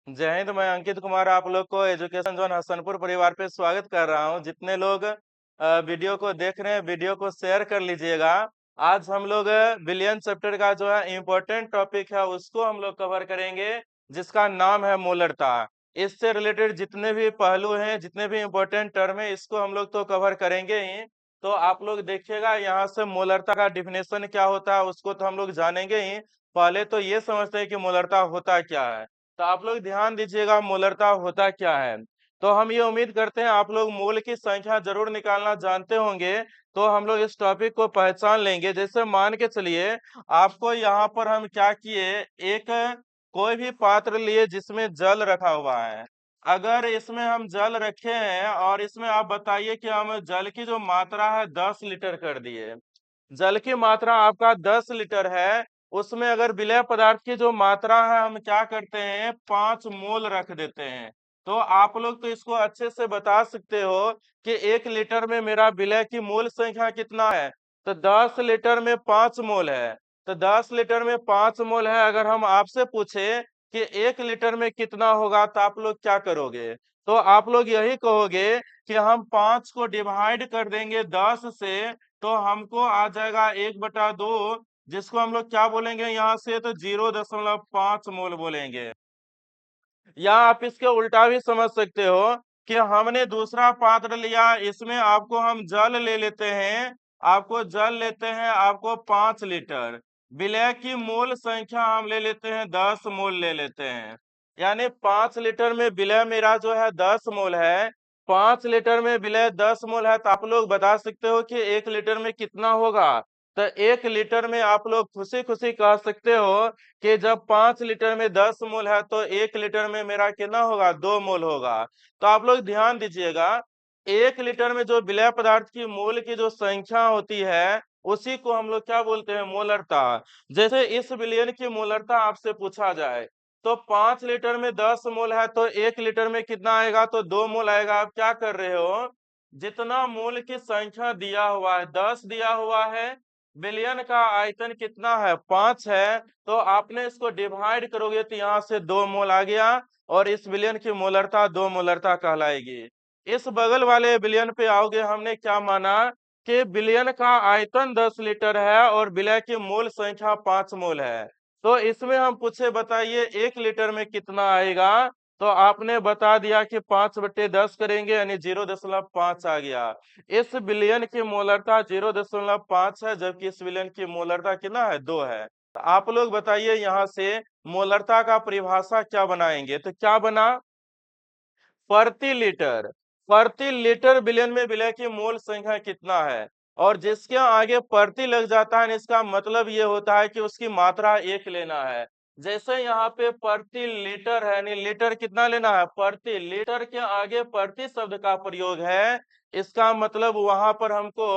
जय हिंद। मैं अंकित कुमार आप लोग को एजुकेशन जोन हसनपुर परिवार पे स्वागत कर रहा हूँ। जितने लोग वीडियो को देख रहे हैं वीडियो को शेयर कर लीजिएगा। आज हम लोग विलियन चैप्टर का जो है इम्पोर्टेंट टॉपिक है उसको हम लोग कवर करेंगे, जिसका नाम है मोलरता। इससे रिलेटेड जितने भी पहलू हैं, जितने भी इम्पोर्टेंट टर्म है, इसको हम लोग तो कवर करेंगे ही। तो आप लोग देखिएगा, यहाँ से मोलरता का डिफिनेशन क्या होता है उसको तो हम लोग जानेंगे ही। पहले तो ये समझते हैं कि मोलरता होता क्या है। तो आप लोग ध्यान दीजिएगा, मोलरता होता क्या है। तो हम ये उम्मीद करते हैं आप लोग मोल की संख्या जरूर निकालना जानते होंगे। तो हम लोग इस टॉपिक को पहचान लेंगे। जैसे मान के चलिए, आपको यहाँ पर हम क्या किए, एक कोई भी पात्र लिए जिसमें जल रखा हुआ है। अगर इसमें हम जल रखे हैं और इसमें आप बताइए कि हम जल की जो मात्रा है 10 लीटर कर दिए। जल की मात्रा आपका 10 लीटर है, उसमें अगर विलय पदार्थ की जो मात्रा है हम क्या करते हैं 5 मोल रख देते हैं। तो आप लोग तो इसको अच्छे से बता सकते हो कि 1 लीटर में मेरा विलय की मोल संख्या कितना है। तो 10 लीटर में 5 मोल है। तो 10 लीटर में 5 मोल है। अगर हम आपसे पूछे कि 1 लीटर में कितना होगा तो आप लोग क्या करोगे? तो आप लोग यही कहोगे कि हम 5 को डिवाइड कर देंगे 10 से, तो हमको आ जाएगा 1/2, जिसको हम लोग क्या बोलेंगे यहाँ से, तो 0.5 मोल बोलेंगे। या आप इसके उल्टा भी समझ सकते हो कि हमने दूसरा पात्र लिया, इसमें आपको हम जल ले लेते हैं, आपको 5 लीटर। विलय की मोल संख्या हम ले लेते हैं 10 मोल ले लेते हैं। यानी 5 लीटर में विलय मेरा जो है 10 मोल है। 5 लीटर में विलय 10 मोल है, तो आप लोग बता सकते हो कि 1 लीटर में कितना होगा। तो 1 लीटर में आप लोग खुशी खुशी कह सकते हो कि जब 5 लीटर में 10 मोल है तो 1 लीटर में मेरा कितना होगा, 2 मोल होगा। तो आप लोग ध्यान दीजिएगा, 1 लीटर में जो विलय पदार्थ की मोल की जो संख्या होती है उसी को हम लोग क्या बोलते हैं, मोलरता। जैसे इस विलयन की मोलरता आपसे पूछा जाए तो 5 लीटर में 10 मोल है तो 1 लीटर में कितना आएगा, तो 2 मोल आएगा। आप क्या कर रहे हो, जितना मोल की संख्या दिया हुआ है 10 दिया हुआ है, विलयन का आयतन कितना है, 5 है, तो आपने इसको डिवाइड करोगे तो यहाँ से 2 मोल आ गया और इस विलयन की मोलरता 2 मोलरता कहलाएगी। इस बगल वाले विलयन पे आओगे, हमने क्या माना कि विलयन का आयतन 10 लीटर है और विलय की मोल संख्या 5 मोल है। तो इसमें हम पूछे बताइए 1 लीटर में कितना आएगा, तो आपने बता दिया कि 5/10 करेंगे यानी 0.5 आ गया। इस विलयन की मोलरता 0.5 है, जबकि इस विलयन की मोलरता कितना है, 2 है। तो आप लोग बताइए यहाँ से मोलरता का परिभाषा क्या बनाएंगे, तो क्या बना, प्रति लीटर। प्रति लीटर विलयन में विलय की मोल संख्या कितना है, और जिसके आगे प्रति लग जाता है इसका मतलब ये होता है कि उसकी मात्रा 1 लेना है। जैसे यहाँ पे प्रति लीटर है, यानी लीटर कितना लेना है, प्रति लीटर के आगे प्रति शब्द का प्रयोग है, इसका मतलब वहां पर हमको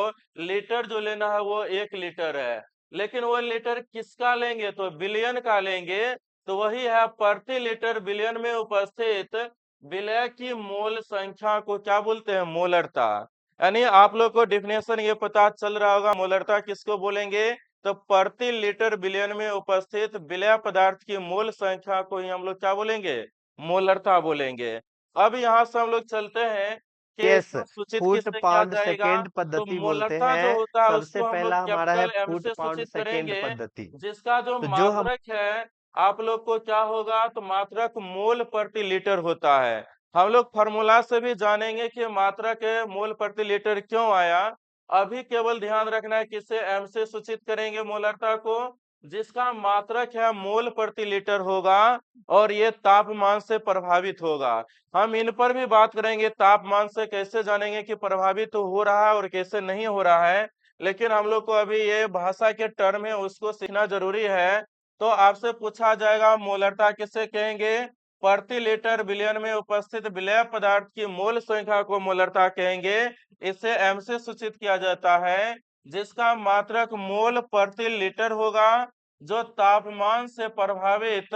लीटर जो लेना है वो 1 लीटर है। लेकिन वो लीटर किसका लेंगे, तो विलयन का लेंगे। तो वही है, प्रति लीटर विलयन में उपस्थित विलय की मोल संख्या को क्या बोलते हैं, मोलरता। यानी आप लोग को डिफिनेशन ये पता चल रहा होगा, मोलरता किसको बोलेंगे, तो प्रति लीटर विलयन में उपस्थित विलय पदार्थ की मोल संख्या को ही हम लोग क्या बोलेंगे, मोलरता बोलेंगे। अब यहाँ से हम लोग चलते हैं कि यस। इसमें सूचित फुट किससे किया पाउंड जाएगा। सेकेंड तो पद्धति बोलते मोलरता जो हैं। होता है सबसे उसको हम लोग पहला हमारा है कैपिटल एम फुट से पाउंड सूचित सेकेंड करेंगे, पद्धति। जिसका जो तो जो हम मात्रक है आप लोग को क्या होगा, तो मात्रक मोल प्रति लीटर होता है। हम लोग फॉर्मूला से भी जानेंगे कि मात्रक मोल प्रति लीटर क्यों आया। अभी केवल ध्यान रखना है किससे, एम से सूचित करेंगे मोलरता को, जिसका मात्रक है मोल प्रति लीटर होगा और ये तापमान से प्रभावित होगा। हम इन पर भी बात करेंगे, तापमान से कैसे जानेंगे कि प्रभावित हो रहा है और कैसे नहीं हो रहा है। लेकिन हम लोग को अभी ये भाषा के टर्म है उसको सीखना जरूरी है। तो आपसे पूछा जाएगा मोलरता किसे कहेंगे, प्रति लीटर विलयन में उपस्थित विलय पदार्थ की मोल संख्या को मोलरता कहेंगे। इसे एम से सूचित किया जाता है, जिसका मात्रक मोल प्रति लीटर होगा, जो तापमान से प्रभावित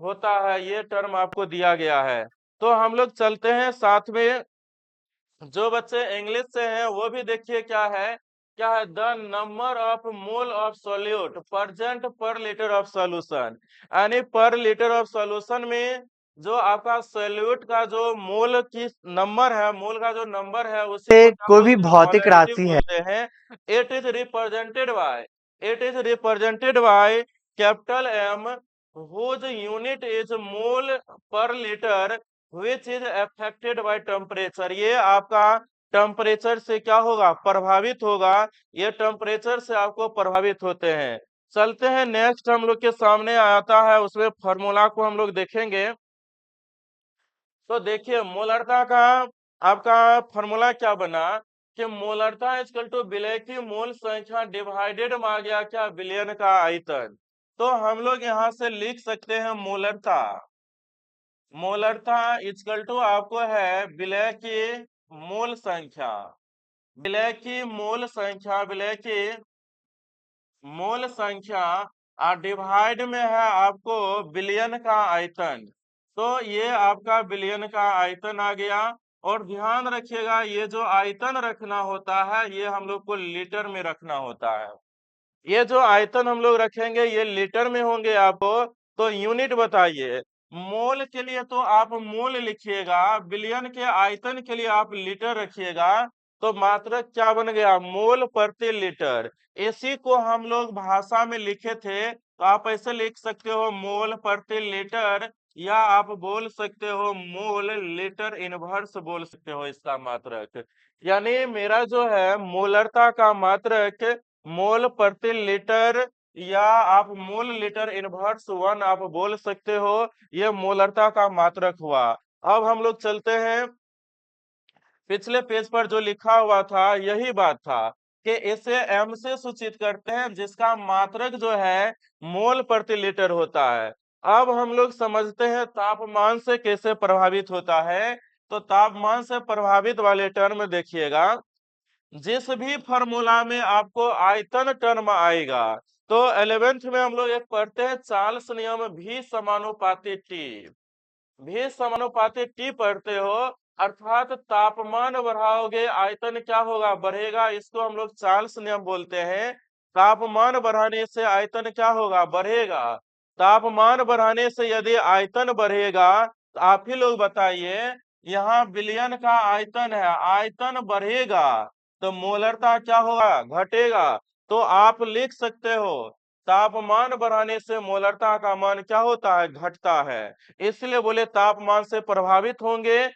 होता है। ये टर्म आपको दिया गया है। तो हम लोग चलते हैं साथ में, जो बच्चे इंग्लिश से हैं वो भी देखिए क्या है, the number of mole of solute present पर लीटर ऑफ सॉल्यूशन। यानी पर लीटर ऑफ सॉल्यूशन में जो आपका सॉल्यूट का जो मोल की नंबर है, मोल का जो नंबर है उसी को ये क्या कोई भी बोलते हैं, भौतिक मोलैरिटी राशि है। बोलते हैं। It is represented by, it is represented by capital M whose unit is mole per liter which is affected by temperature। ये आपका टेम्परेचर से क्या होगा, प्रभावित होगा। ये टेम्परेचर से आपको प्रभावित होते हैं। चलते हैं नेक्स्ट, हम लोग के सामने आता है उसमें फॉर्मूला को हम लोग देखेंगे। तो देखिए मोलरता का आपका फॉर्मूला क्या बना कि मोलरता इक्वल टू विलय की मोल संख्या डिवाइडेड में आ गया क्या, विलयन का आयतन। तो हम लोग यहाँ से लिख सकते हैं मोलरता, मोलरता इक्वल टू आपको है विलय की मोल संख्या, विलय की मोल संख्या, विलय की मोल संख्या डिवाइड में है आपको बिलियन का आयतन। तो ये आपका बिलियन का आयतन आ गया। और ध्यान रखिएगा ये जो आयतन रखना होता है ये हम लोग को लीटर में रखना होता है। ये जो आयतन हम लोग रखेंगे ये लीटर में होंगे आपको। तो यूनिट बताइए, मोल के लिए तो आप मोल लिखिएगा, बिलियन के आयतन के लिए आप लीटर रखिएगा। तो मात्रक क्या बन गया, मोल प्रति लीटर। इसी को हम लोग भाषा में लिखे थे तो आप ऐसे लिख सकते हो मोल प्रति लीटर, या आप बोल सकते हो मोल लीटर इनवर्स बोल सकते हो इसका मात्रक। यानी मेरा जो है मोलरता का मात्रक मोल प्रति लीटर, या आप मोल लीटर इनवर्स 1 आप बोल सकते हो। ये मोलरता का मात्रक हुआ। अब हम लोग चलते हैं पिछले पेज पर जो लिखा हुआ था यही बात था कि इसे एम से सूचित करते हैं जिसका मात्रक जो है मोल प्रति लीटर होता है। अब हम लोग समझते हैं तापमान से कैसे प्रभावित होता है। तो तापमान से प्रभावित वाले टर्म देखिएगा, जिस भी फार्मूला में आपको आयतन टर्म आएगा, तो 11th में हम लोग एक पढ़ते हैं चार्ल्स नियम भी समानुपाती टी, भी समानुपाती टी पढ़ते हो। अर्थात तापमान बढ़ाओगे आयतन क्या होगा, बढ़ेगा। इसको हम लोग चार्ल्स नियम बोलते हैं। तापमान बढ़ाने से आयतन क्या होगा, बढ़ेगा। तापमान बढ़ाने से यदि आयतन बढ़ेगा तो आप ही लोग बताइए, यहाँ बिलियन का आयतन है, आयतन बढ़ेगा तो मोलरता क्या होगा, घटेगा। तो आप लिख सकते हो तापमान बढ़ाने से मोलरता का मान क्या होता है, घटता है। इसलिए बोले तापमान से प्रभावित होंगे।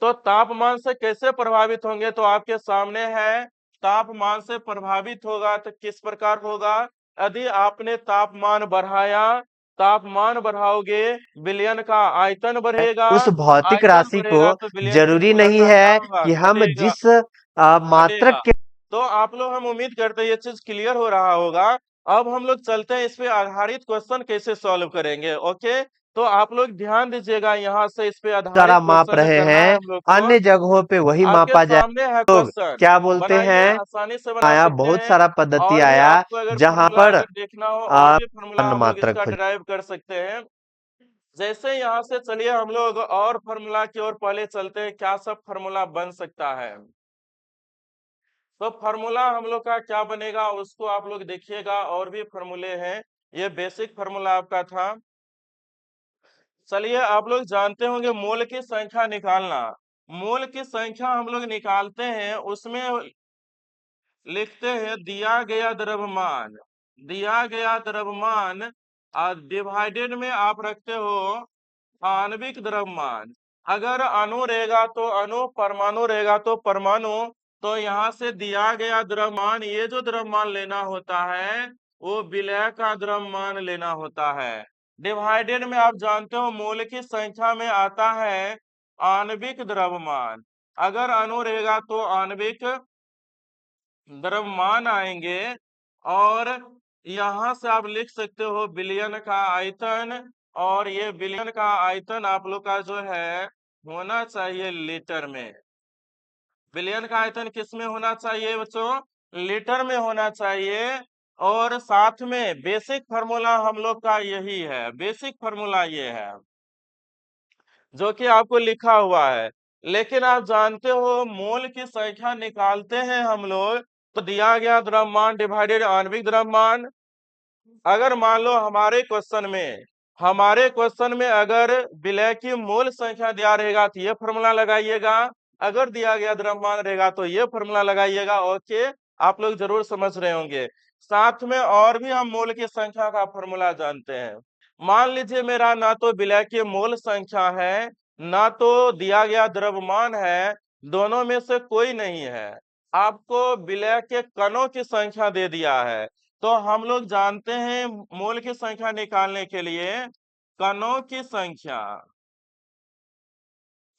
तो तापमान से कैसे प्रभावित होंगे, तो आपके सामने है। तापमान से प्रभावित होगा तो किस प्रकार होगा, यदि आपने तापमान बढ़ाया, तापमान बढ़ाओगे बिलियन का आयतन बढ़ेगा, उस भौतिक आयतन राशि को बढ़ेगा तो बिलियन की जरूरी नहीं मोलरता क्या है होगा, कि हम घटेगा, जिस मात्रक घटेगा। के तो आप लोग, हम उम्मीद करते हैं ये चीज क्लियर हो रहा होगा। अब हम लोग चलते हैं इस पे आधारित क्वेश्चन कैसे सॉल्व करेंगे। ओके, तो आप लोग ध्यान दीजिएगा, यहाँ से इस पे आधारित द्वारा माप क्वेश्चन रहे करना है हैं, हम लोग को। अन्य जगहों पे वही आपके मापा जाए। सामने है लोग क्वेश्चन, क्या बोलते बनाइए, हैं, आसानी से बना आया सकते बहुत हैं। सारा पद्धति और भी आया आपको अगर जहां फॉर्मूला पर अगर देखना हो और भी फॉर्मूला अन्न हम लोग मात्रक इसका खोज। डिराइव कर सकते हैं। जैसे यहाँ से चलिए हम लोग और फॉर्मूला की ओर पहले चलते हैं, क्या सब फॉर्मूला बन सकता है। तो फॉर्मूला हम लोग का क्या बनेगा उसको आप लोग देखिएगा, और भी फॉर्मूले हैं। ये बेसिक फॉर्मूला आपका था। चलिए आप लोग जानते होंगे मोल की संख्या निकालना। मोल की संख्या हम लोग निकालते हैं, उसमें लिखते हैं दिया गया द्रव्यमान, दिया गया द्रव्यमान डिवाइडेड में आप रखते हो आणविक द्रव्यमान। अगर अणु रहेगा तो अणु, परमाणु रहेगा तो परमाणु। तो यहाँ से दिया गया द्रव्यमान, ये जो द्रव्यमान लेना होता है वो विलय का द्रव्यमान लेना होता है। डिवाइडेड में आप जानते हो मोल की संख्या में आता है आणविक द्रव्यमान। अगर अणु रहेगा तो आणविक द्रव्यमान आएंगे। और यहाँ से आप लिख सकते हो बिलियन का आयतन, और ये बिलियन का आयतन आप लोग का जो है होना चाहिए लीटर में। बिलियन का आयतन किस में होना चाहिए बच्चों, लीटर में होना चाहिए। और साथ में बेसिक फार्मूला हम लोग का यही है, बेसिक फार्मूला ये है जो कि आपको लिखा हुआ है। लेकिन आप जानते हो मोल की संख्या निकालते हैं हम लोग तो दिया गया द्रव्यमान डिवाइडेड आणविक द्रव्यमान। अगर मान लो हमारे क्वेश्चन में हमारे क्वेश्चन में अगर विलय की मूल संख्या दिया रहेगा तो ये फॉर्मूला लगाइएगा, अगर दिया गया द्रव्यमान रहेगा तो ये फॉर्मूला लगाइएगा। ओके, आप लोग जरूर समझ रहे होंगे। साथ में और भी हम मोल की संख्या का फॉर्मूला जानते हैं। मान लीजिए मेरा ना तो विलय की मूल संख्या है, ना तो दिया गया द्रव्यमान है, दोनों में से कोई नहीं है। आपको विलय के कणों की संख्या दे दिया है, तो हम लोग जानते हैं मोल की संख्या निकालने के लिए कणों की संख्या,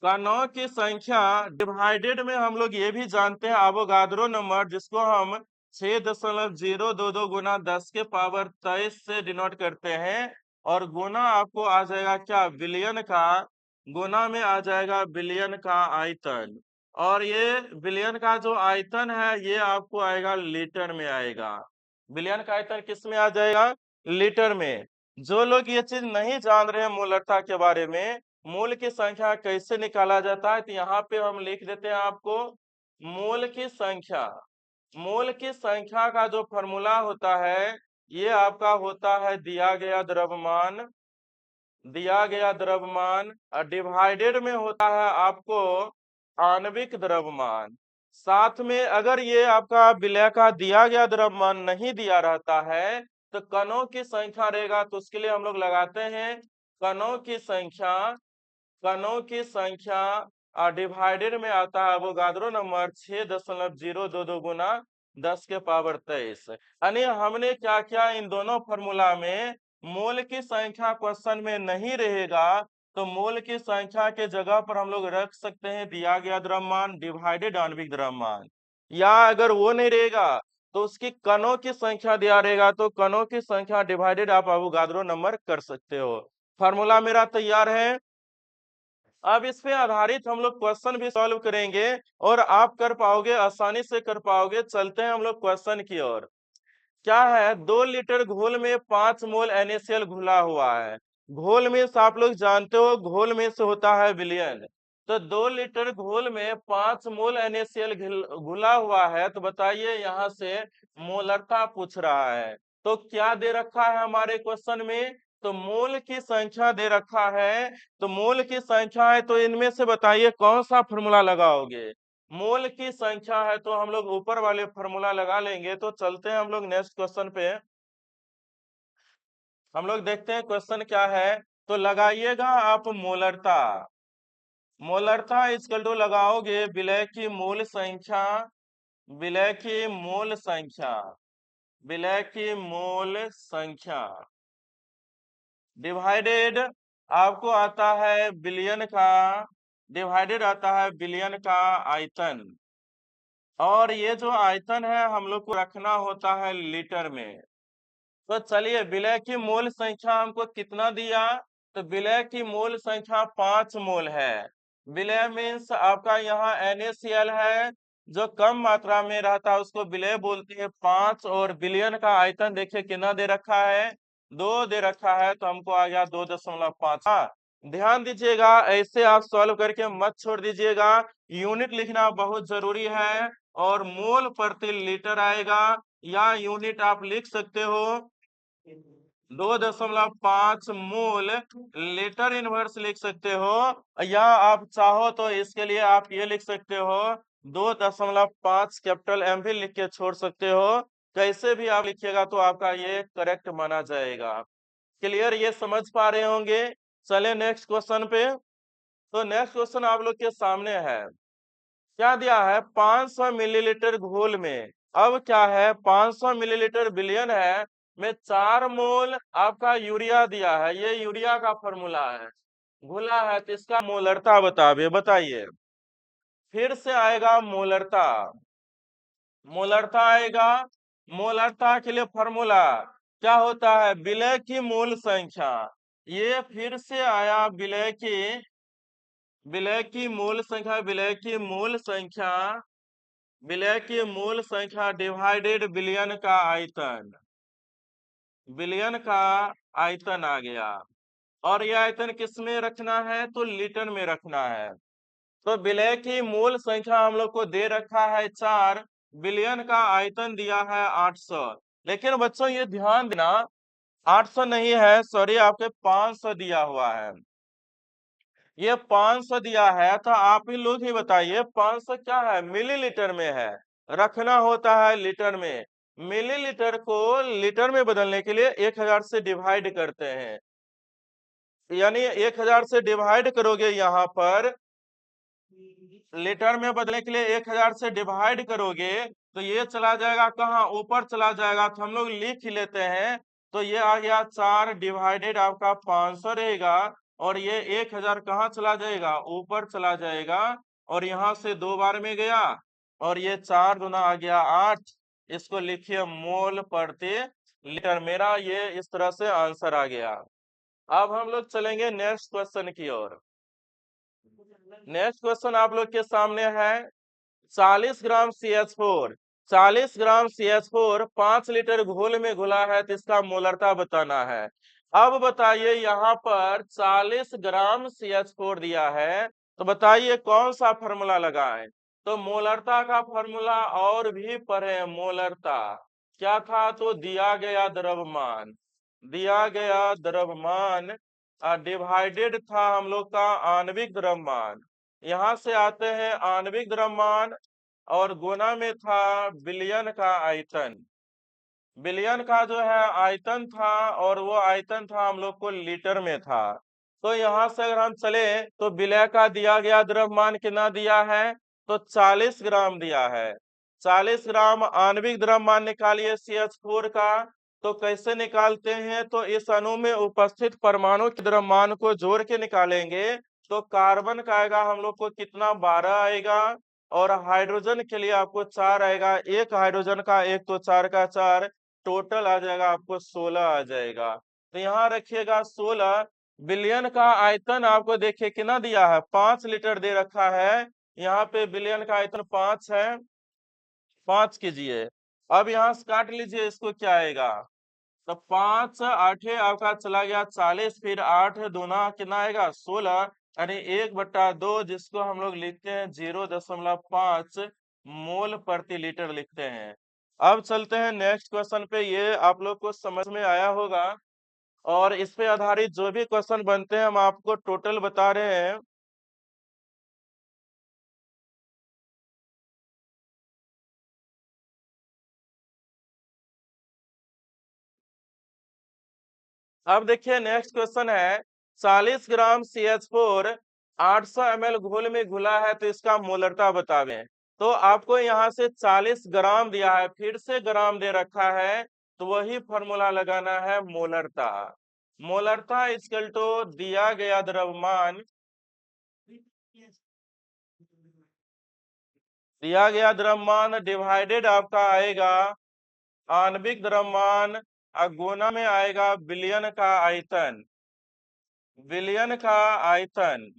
कणों की संख्या डिवाइडेड में हम लोग ये भी जानते हैं अवोगाद्रो नंबर, जिसको हम 6.022 गुना 10 के पावर 23 से डिनोट करते हैं। और गुना आपको आ जाएगा क्या, बिलियन का, गुना में आ जाएगा बिलियन का आयतन। और ये बिलियन का जो आयतन है ये आपको आएगा लीटर में आएगा। बिलियन का आयतन किस में आ जाएगा, लीटर में। जो लोग ये चीज नहीं जान रहे हैं मोलरता के बारे में, मूल की संख्या कैसे निकाला जाता है, तो यहाँ पे हम लिख देते हैं आपको मूल की संख्या। मूल की संख्या का जो फॉर्मूला होता है ये आपका होता है दिया गया द्रव्यमान, दिया गया द्रव्यमान और डिवाइडेड में होता है आपको आणविक द्रव्यमान। साथ में अगर ये आपका विलय का दिया गया द्रव्यमान नहीं दिया रहता है तो कणों की संख्या रहेगा, तो उसके लिए हम लोग लगाते हैं कणों की संख्या, कणों की संख्या डिवाइडेड में आता है अवोगाद्रो नंबर 6.022 गुना 10 के पावर 23। यानी हमने क्या किया, इन दोनों फॉर्मूला में मोल की संख्या क्वेश्चन में नहीं रहेगा तो मोल की संख्या के जगह पर हम लोग रख सकते हैं दिया गया द्रव्यमान डिवाइडेड आणविक द्रव्यमान। या अगर वो नहीं रहेगा तो उसकी कणों की संख्या दिया रहेगा तो कणों की संख्या डिवाइडेड आप अवोगाद्रो नंबर कर सकते हो। फॉर्मूला मेरा तैयार है। अब इस पे आधारित हम लोग क्वेश्चन भी सॉल्व करेंगे और आप कर पाओगे, आसानी से कर पाओगे। चलते हैं हम लोग क्वेश्चन की ओर। क्या है, 2 लीटर घोल में 5 मोल NaCl घुला हुआ है। घोल में से आप लोग जानते हो घोल में से होता है विलयन, तो 2 लीटर घोल में 5 मोल NaCl घुला हुआ है। तो बताइए यहाँ से मोलरता पूछ रहा है, तो क्या दे रखा है हमारे क्वेश्चन में, तो मोल की संख्या दे रखा है। तो मोल की संख्या है तो इनमें से बताइए कौन सा फॉर्मूला लगाओगे। मोल की संख्या है तो हम लोग ऊपर वाले फॉर्मूला लगा लेंगे। तो चलते हैं हम लोग नेक्स्ट क्वेश्चन पे। हम लोग देखते हैं क्वेश्चन क्या है, तो लगाइएगा आप मोलरता। मोलरता इक्वल टू लगाओगे विलय की मूल संख्या, विलय की मूल संख्या, विलय की मूल संख्या डिवाइडेड आपको आता है बिलियन का, डिवाइडेड आता है बिलियन का आयतन। और ये जो आयतन है हम लोग को रखना होता है लीटर में। तो चलिए विलय की मूल संख्या हमको कितना दिया, तो विलय की मूल संख्या 5 मोल है। विलय मीन्स आपका यहाँ NaCl है जो कम मात्रा में रहता है उसको विलय बोलते हैं 5। और बिलियन का आयतन देखिए कितना दे रखा है, 2 दे रखा है, तो हमको आ गया 2.5। हाँ, ध्यान दीजिएगा ऐसे आप सॉल्व करके मत छोड़ दीजिएगा, यूनिट लिखना बहुत जरूरी है। और मोल प्रति लीटर आएगा या यूनिट आप लिख सकते हो 2.5 मोल लीटर इनवर्स लिख सकते हो, या आप चाहो तो इसके लिए आप ये लिख सकते हो 2.5 कैपिटल M भी लिख के छोड़ सकते हो। कैसे भी आप लिखिएगा तो आपका ये करेक्ट माना जाएगा। क्लियर, ये समझ पा रहे होंगे। चले नेक्स्ट क्वेश्चन पे। तो नेक्स्ट क्वेश्चन आप लोग के सामने है, क्या दिया है 500 मिलीलीटर घोल में। अब क्या है 500 मिलीलीटर बिलियन है में 4 मोल आपका यूरिया दिया है, ये यूरिया का फॉर्मूला है, घुला है, तो इसका मोलरता बताइए। फिर से आएगा मोलरता, मोलरता आएगा। मोलरता के लिए फॉर्मूला क्या होता है, विलय की मूल संख्या। ये फिर से आया विलय की, विलय की मूल संख्या, विलय की मूल संख्या, विलय की मूल संख्या डिवाइडेड बिलियन का आयतन, बिलियन का आयतन आ गया। और यह आयतन किस में रखना है, तो लीटर में रखना है। तो विलय की मूल संख्या हम लोग को दे रखा है 4, बिलियन का आयतन दिया है 800। लेकिन बच्चों ये ध्यान देना 800 नहीं है, सॉरी, आपके 500 दिया हुआ है। ये 500 दिया है, तो आप ही लोग ही बताइए 500 क्या है, मिलीलीटर में है, रखना होता है लीटर में। मिलीलीटर को लीटर में बदलने के लिए 1000 से डिवाइड करते हैं, यानी 1000 से डिवाइड करोगे, यहाँ पर लीटर में बदलने के लिए 1000 से डिवाइड करोगे तो ये चला जाएगा कहाँ, ऊपर चला जाएगा, तो हम लोग लिख ही लेते हैं। तो ये आ गया 4 डिवाइडेड आपका 500 रहेगा, और ये 1000 कहाँ चला जाएगा, ऊपर चला जाएगा, और यहाँ से 2 बार में गया, और ये 4 दूना आ गया 8। इसको लिखिए मोल प्रति लीटर। मेरा ये इस तरह से आंसर आ गया। अब हम लोग चलेंगे नेक्स्ट क्वेश्चन की ओर। नेक्स्ट क्वेश्चन आप लोग के सामने है, 40 ग्राम CH4, 40 ग्राम CH4 5 लीटर घोल में घुला है, तो इसका मोलरता बताना है। अब बताइए, यहाँ पर 40 ग्राम CH4 दिया है, तो बताइए कौन सा फॉर्मूला लगाएं। तो मोलरता का फॉर्मूला और भी पढ़े, मोलरता क्या था, तो दिया गया द्रव्यमान, दिया गया द्रव्यमान डिवाइडेड था हम लोग का आणविक द्रव्यमान। यहाँ से आते हैं आणविक द्रव्यमान, और गुना में था विलयन का आयतन। विलयन का जो है आयतन था, और वो आयतन था हम लोग को लीटर में था। तो यहाँ से अगर हम चले तो विलय का दिया गया द्रव्यमान कितना दिया है, तो 40 ग्राम दिया है। 40 ग्राम आणविक द्रव्यमान निकालिए CH4 का। तो कैसे निकालते हैं, तो इस अणु में उपस्थित परमाणु के द्रव्यमान को जोड़ के निकालेंगे। तो कार्बन का आएगा हम लोग को कितना, 12 आएगा, और हाइड्रोजन के लिए आपको 4 आएगा। एक हाइड्रोजन का, एक तो 4 का 4, टोटल आ जाएगा आपको 16 आ जाएगा। तो यहाँ रखिएगा 16। विलयन का आयतन आपको देखिए कितना दिया है, 5 लीटर दे रखा है। यहाँ पे विलयन का आयतन 5 है, 5 कीजिए। अब यहाँ से काट लीजिए, इसको क्या आएगा, तो 5 आठे आपका चला गया 40, फिर 8 दूना कितना आएगा 16, यानी 1/2, जिसको हम लोग लिखते हैं 0.5 मोल प्रति लीटर लिखते हैं। अब चलते हैं नेक्स्ट क्वेश्चन पे। ये आप लोग को समझ में आया होगा, और इस पे आधारित जो भी क्वेश्चन बनते हैं हम आपको टोटल बता रहे हैं। अब देखिए नेक्स्ट क्वेश्चन है, 40 ग्राम CH4 800 ml घोल में घुला है, तो इसका मोलरता बतावें। तो आपको यहाँ से 40 ग्राम दिया है, फिर से ग्राम दे रखा है, तो वही फॉर्मूला लगाना है, मोलरता। मोलरता इक्वल टू दिया गया द्रव्यमान, दिया गया द्रव्यमान डिवाइडेड आपका आएगा आणविक द्रव्यमान, गुना में आएगा विलयन का आयतन, विलयन का आयतन,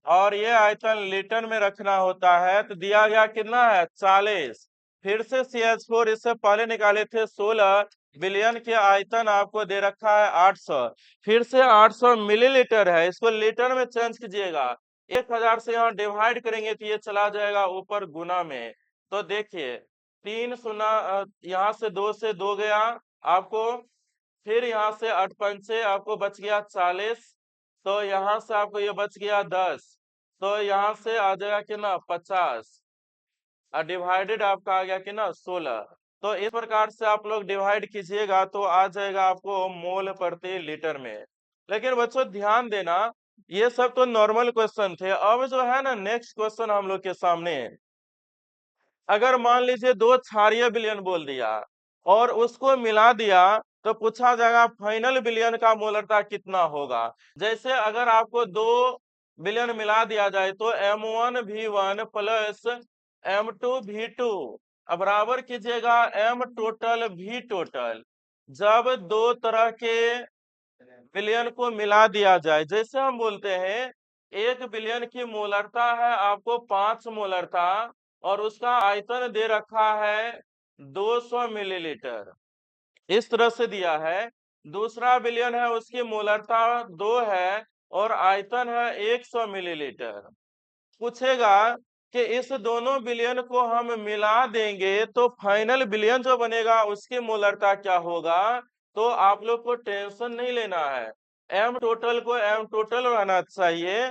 और ये आयतन लीटर में रखना होता है। तो दिया गया कितना है, 40, फिर से CH4 इससे पहले निकाले थे 16, विलयन के आयतन आपको दे रखा है 800, फिर से 800 मिलीलीटर है, इसको लीटर में चेंज कीजिएगा। 1000 से यहाँ डिवाइड करेंगे तो ये चला जाएगा ऊपर गुना में। तो देखिए 3 सुना, यहाँ से 2 से 2 गया आपको, फिर यहाँ से 8 पंचे आपको बच गया 40, तो यहाँ से आपको ये बच गया 10, तो यहाँ से आ जाएगा कितना 50, और डिवाइडेड आपका आ गया कितना 16। तो इस प्रकार से आप लोग डिवाइड कीजिएगा तो आ जाएगा आपको मोल प्रति लीटर में। लेकिन बच्चों ध्यान देना, ये सब तो नॉर्मल क्वेश्चन थे। अब जो है ना नेक्स्ट क्वेश्चन हम लोग के सामने, अगर मान लीजिए 2 क्षारीय विलयन बोल दिया और उसको मिला दिया, तो पूछा जाएगा फाइनल विलयन का मोलरता कितना होगा। जैसे अगर आपको 2 विलयन मिला दिया जाए तो M1V1 प्लस M2V2 अब बराबर कीजिएगा M टोटल V टोटल। जब 2 तरह के विलयन को मिला दिया जाए, जैसे हम बोलते हैं एक विलयन की मोलरता है आपको 5 मोलरता, और उसका आयतन दे रखा है 200 मिलीलीटर, इस तरह से दिया है। दूसरा विलयन है, उसकी मोलरता 2 है और आयतन है 100 मिलीलीटर। पूछेगा कि इस दोनों विलयन को हम मिला देंगे तो फाइनल विलयन जो बनेगा उसकी मोलरता क्या होगा। तो आप लोग को टेंशन नहीं लेना है। एम टोटल को एम टोटल रहना चाहिए।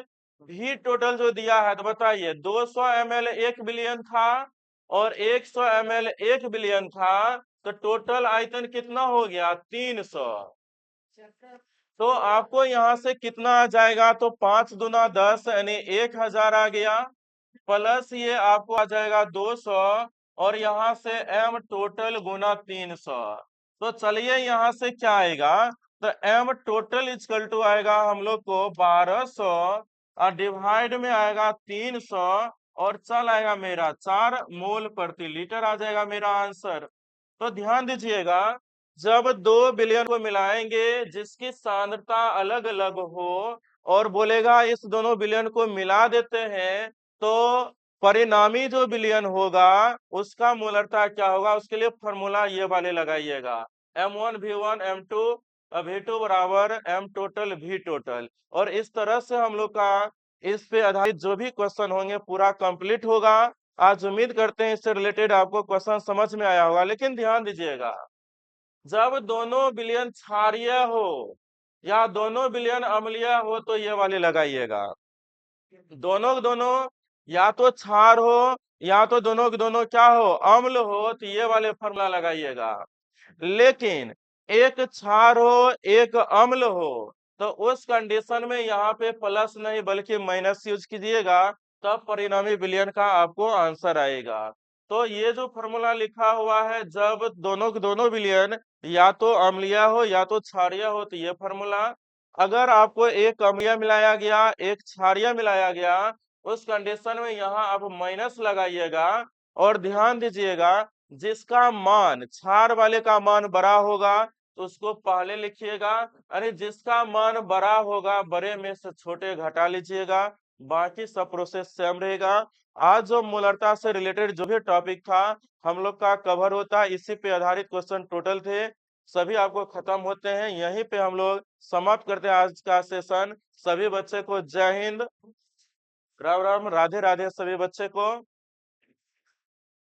भी टोटल जो दिया है तो बताइए, 200 ml 1 बिलियन था और 100 ml 1 बिलियन था, तो टोटल आयतन कितना हो गया? 300। तो आपको यहाँ से कितना आ जाएगा? तो 5 दूना 10 यानी 1000 आ गया, प्लस ये आपको आ जाएगा 200, और यहाँ से एम टोटल गुना 300। तो चलिए यहाँ से क्या आएगा? तो एम टोटल इक्वल टू आएगा हम लोग को 1200 और डिवाइड में आएगा 300, और चल आएगा मेरा 4 मोल प्रति लीटर आ जाएगा मेरा आंसर। तो ध्यान दीजिएगा, जब 2 बिलियन को मिलाएंगे जिसकी सांद्रता अलग अलग हो, और बोलेगा इस दोनों बिलियन को मिला देते हैं, तो परिणामी जो बिलियन होगा उसका मोलरता क्या होगा? उसके लिए फॉर्मूला ये वाले लगाइएगा, M1 V1 M2 V2 बराबर M टोटल V टोटल। और इस तरह से हम लोग का इस पे आधारित जो भी क्वेश्चन होंगे पूरा कंप्लीट होगा। आज उम्मीद करते हैं इससे रिलेटेड आपको क्वेश्चन समझ में आया होगा। लेकिन ध्यान दीजिएगा, जब दोनों बिलियन क्षारीय हो या दोनों बिलियन अम्लीय हो तो ये वाले लगाइएगा। दोनों के दोनों या तो क्षार हो या तो दोनों के दोनों क्या हो? अम्ल हो, तो ये वाले फॉर्मूला लगाइएगा। लेकिन एक क्षार हो एक अम्ल हो, तो उस कंडीशन में यहाँ पे प्लस नहीं बल्कि माइनस यूज कीजिएगा, तब परिणामी विलयन का आपको आंसर आएगा। तो ये जो फॉर्मूला लिखा हुआ है, जब दोनों के दोनों विलयन या तो अम्लीय हो या तो क्षारीय हो, तो ये फॉर्मूला। अगर आपको एक अम्लीय मिलाया गया एक क्षारीय मिलाया गया, उस कंडीशन में यहाँ आप माइनस लगाइएगा। और ध्यान दीजिएगा, जिसका मान क्षार वाले का मान बड़ा होगा तो उसको पहले लिखिएगा, अरे जिसका मान बड़ा होगा बड़े में से छोटे घटा लीजिएगा, बाकी सब प्रोसेस सेम रहेगा। आज जो मोलरता से रिलेटेड जो भी टॉपिक था हम लोग का कवर होता है, इसी पे आधारित क्वेश्चन टोटल थे, सभी आपको खत्म होते हैं। यहीं पे हम लोग समाप्त करते हैं आज का सेशन। सभी बच्चे को जय हिंद, राम राम, राधे राधे सभी बच्चे को।